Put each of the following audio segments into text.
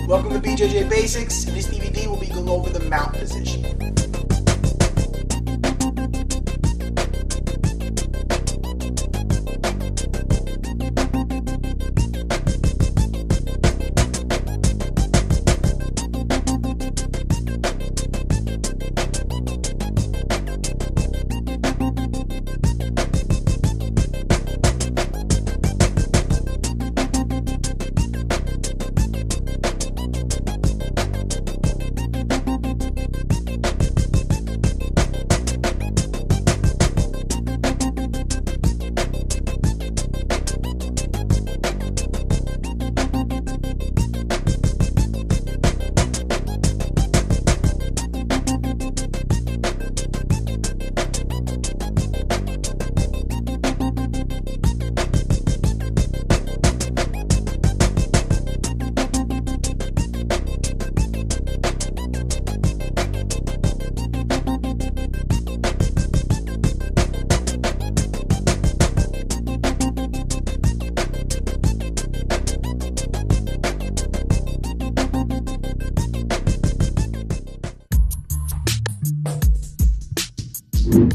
Welcome to BJJ Basics. In this DVD, we'll be going over the mount position.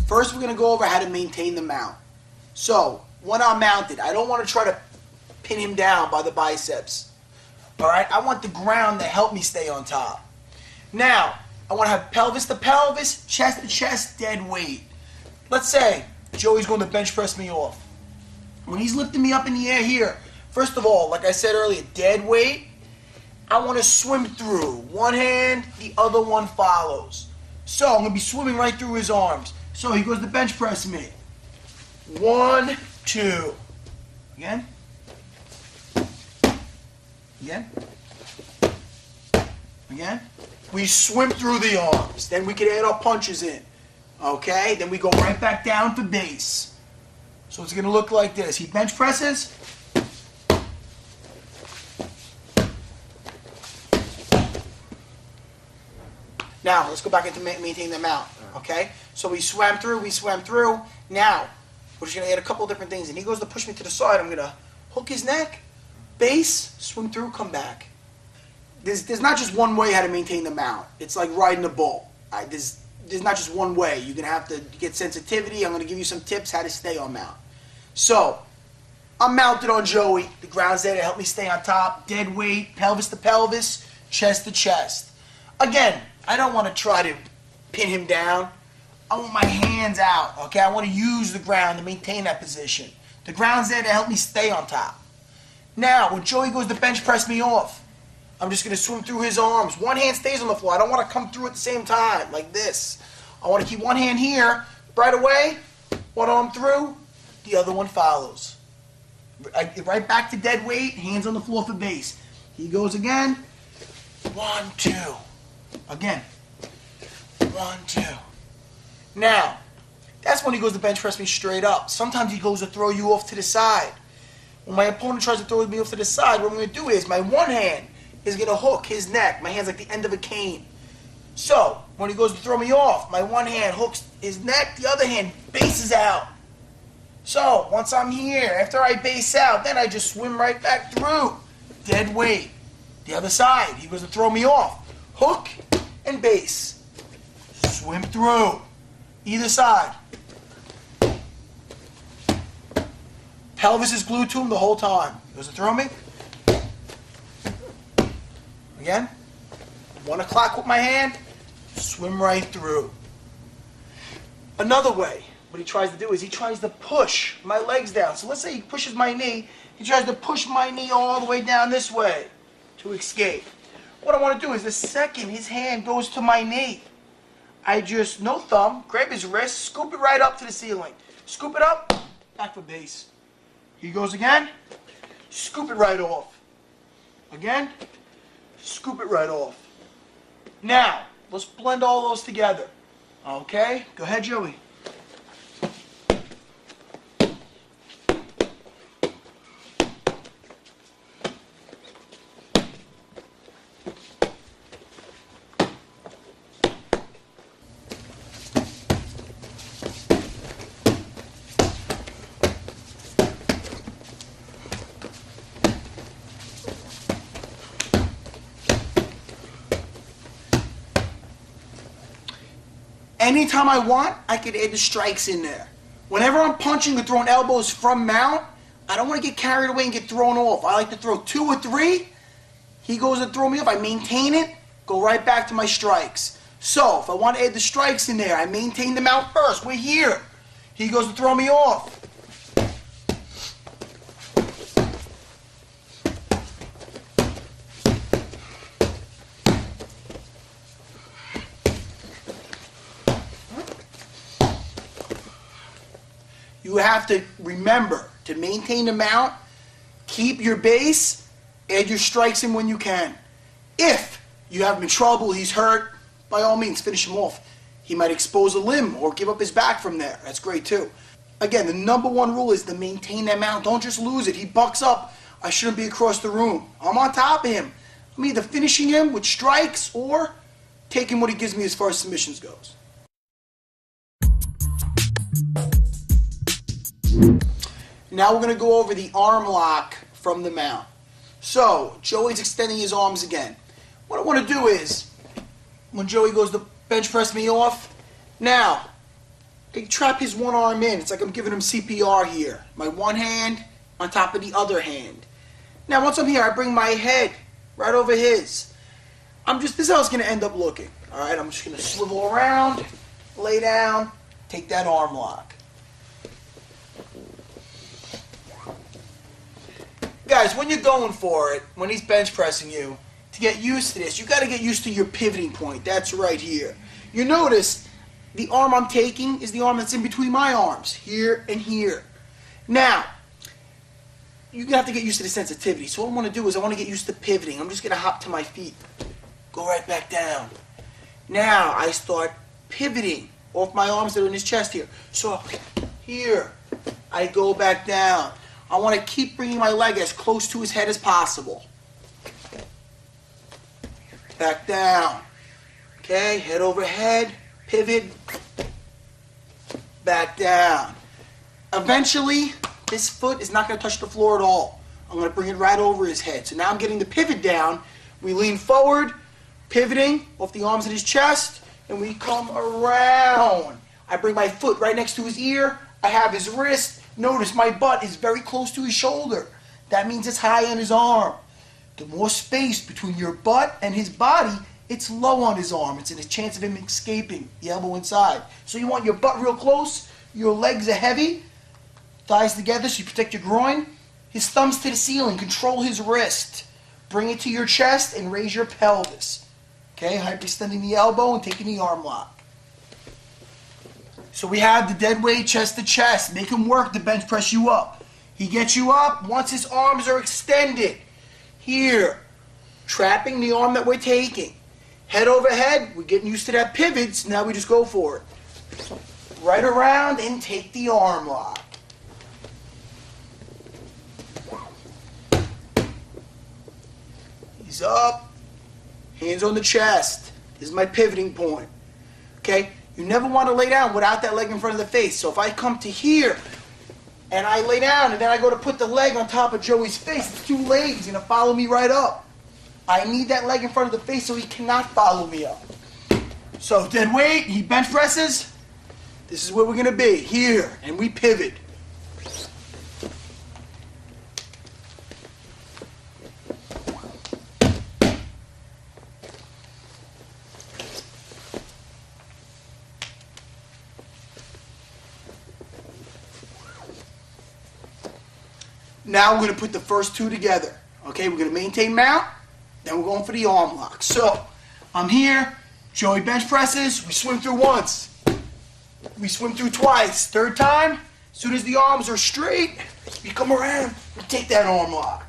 First, we're going to go over how to maintain the mount. So, when I'm mounted, I don't want to try to pin him down by the biceps. Alright, I want the ground to help me stay on top. Now, I want to have pelvis to pelvis, chest to chest, dead weight. Let's say Joey's going to bench press me off. When he's lifting me up in the air here, first of all, like I said earlier, dead weight, I want to swim through. One hand, the other one follows. So, I'm going to be swimming right through his arms. So he goes to bench press me. 1, 2. Again. Again. Again. We swim through the arms. Then we can add our punches in. Okay? Then we go right back down for base. So it's going to look like this. He bench presses. Now, let's go back into maintaining the mount. Okay? So we swam through. Now, we're just going to add a couple of different things. And he goes to push me to the side. I'm going to hook his neck, base, swim through, come back. There's not just one way how to maintain the mount. It's like riding a bull. There's not just one way. You're going to have to get sensitivity. I'm going to give you some tips how to stay on mount. So, I'm mounted on Joey. The ground's there to help me stay on top. Dead weight, pelvis to pelvis, chest to chest. Again, I don't want to try to pin him down. I want my hands out, okay? I want to use the ground to maintain that position. The ground's there to help me stay on top. Now, when Joey goes to bench press me off, I'm just going to swim through his arms. One hand stays on the floor. I don't want to come through at the same time, like this. I want to keep one hand here, right away, one arm through, the other one follows. Right back to dead weight, hands on the floor for base. He goes again. 1, 2. Again. 1, 2. Now, that's when he goes to bench press me straight up. Sometimes he goes to throw you off to the side. When my opponent tries to throw me off to the side, what I'm going to do is my one hand is going to hook his neck. My hand's like the end of a cane. So, when he goes to throw me off, my one hand hooks his neck, the other hand bases out. So, once I'm here, after I base out, then I just swim right back through. Dead weight. The other side, he goes to throw me off. Hook and base. Swim through. Either side. Pelvis is glued to him the whole time. He goes to throw me. Again. 1 o'clock with my hand. Swim right through. Another way, what he tries to do is he tries to push my legs down. So let's say he pushes my knee. He tries to push my knee all the way down this way to escape. What I want to do is the second his hand goes to my knee, I just, no thumb, grab his wrist, scoop it right up to the ceiling. Scoop it up, back for base. He goes again, scoop it right off. Again, scoop it right off. Now, let's blend all those together. Okay, go ahead, Joey. anytime I want, I could add the strikes in there. Whenever I'm punching or throwing elbows from mount, I don't want to get carried away and get thrown off. I like to throw 2 or 3. He goes to throw me off. I maintain it, go right back to my strikes. So if I want to add the strikes in there, I maintain the mount first. We're here. He goes to throw me off. You have to remember to maintain the mount, keep your base, add your strikes in when you can. If you have him in trouble, he's hurt, by all means, finish him off. He might expose a limb or give up his back from there. That's great too. Again, the #1 rule is to maintain that mount. Don't just lose it. He bucks up. I shouldn't be across the room. I'm on top of him. I'm either finishing him with strikes or taking what he gives me as far as submissions goes. Now we're going to go over the arm lock from the mount. So, Joey's extending his arms again. What I want to do is, when Joey goes to bench press me off, now, I trap his one arm in. It's like I'm giving him CPR here. My one hand on top of the other hand. Now, once I'm here, I bring my head right over his. This is how it's going to end up looking. Alright, I'm just going to swivel around, lay down, take that arm lock. Guys, when you're going for it, when he's bench pressing you, to get used to this, you got to get used to your pivoting point. That's right here. You notice the arm I'm taking is the arm that's in between my arms, here and here. Now, you're going to have to get used to the sensitivity. So what I want to do is I want to get used to pivoting. I'm just going to hop to my feet, go right back down. Now, I start pivoting off my arms that are in his chest here. So here, I go back down. I want to keep bringing my leg as close to his head as possible. Back down. Okay, head over head, pivot, back down. Eventually, his foot is not going to touch the floor at all. I'm going to bring it right over his head. So now I'm getting the pivot down. We lean forward, pivoting off the arms of his chest, and we come around. I bring my foot right next to his ear. I have his wrist. Notice my butt is very close to his shoulder. That means it's high on his arm. The more space between your butt and his body, it's low on his arm. It's in a chance of him escaping the elbow inside. So you want your butt real close. Your legs are heavy. Thighs together so you protect your groin. His thumbs to the ceiling. Control his wrist. Bring it to your chest and raise your pelvis. Okay, hyperextending the elbow and taking the arm lock. So we have the dead weight chest to chest. Make him work to bench press you up. He gets you up once his arms are extended. Here, trapping the arm that we're taking. Head over head, we're getting used to that pivot, so now we just go for it. Right around and take the arm lock. He's up, hands on the chest. This is my pivoting point. Okay? You never want to lay down without that leg in front of the face. So if I come to here and I lay down and then I go to put the leg on top of Joey's face, it's 2 legs. He's going to follow me right up. I need that leg in front of the face so he cannot follow me up. So dead weight, he bench presses. This is where we're going to be, here. And we pivot. Now we're going to put the first 2 together. Okay, we're going to maintain mount, then we're going for the arm lock. So, I'm here, Joey bench presses, we swim through once. We swim through twice. 3rd time, as soon as the arms are straight, we come around and take that arm lock.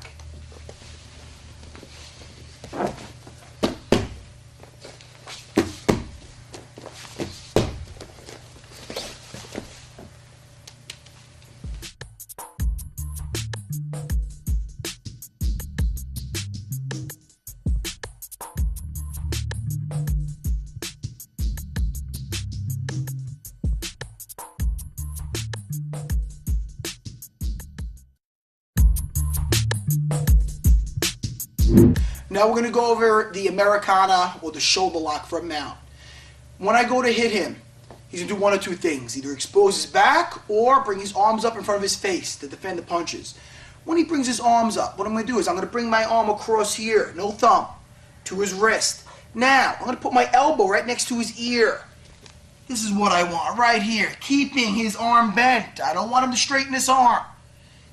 Now we're going to go over the Americana or the shoulder lock from mount. When I go to hit him, he's gonna do one or two things. Either expose his back or bring his arms up in front of his face to defend the punches. When he brings his arms up, what I'm gonna do is I'm gonna bring my arm across here, no thumb, to his wrist. Now, I'm gonna put my elbow right next to his ear. This is what I want, right here, keeping his arm bent. I don't want him to straighten his arm.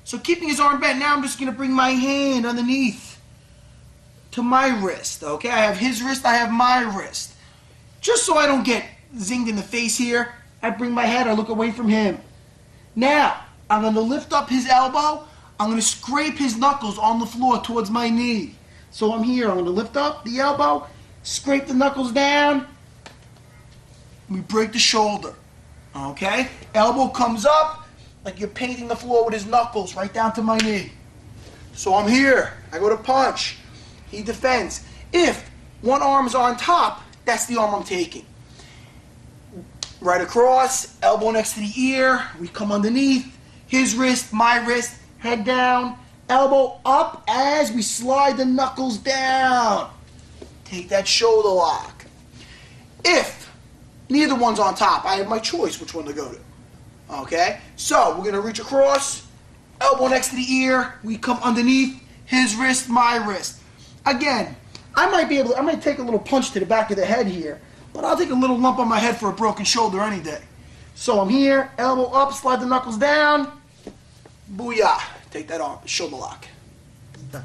So keeping his arm bent, now I'm just gonna bring my hand underneath to my wrist, okay? I have his wrist, I have my wrist. Just so I don't get zinged in the face here, I bring my head, I look away from him. Now, I'm gonna lift up his elbow, I'm gonna scrape his knuckles on the floor towards my knee. So I'm here, I'm gonna lift up the elbow, scrape the knuckles down, we break the shoulder, okay? Elbow comes up, like you're painting the floor with his knuckles, right down to my knee. So I'm here, I go to punch, he defends. If one arm's on top, that's the arm I'm taking. Right across, elbow next to the ear, we come underneath, his wrist, my wrist, head down, elbow up as we slide the knuckles down. Take that shoulder lock. If neither one's on top, I have my choice which one to go to. Okay? So, we're gonna reach across, elbow next to the ear, we come underneath, his wrist, my wrist. Again, I might take a little punch to the back of the head here, but I'll take a little lump on my head for a broken shoulder any day. So I'm here, elbow up, slide the knuckles down, booyah, take that arm, shoulder lock. Done.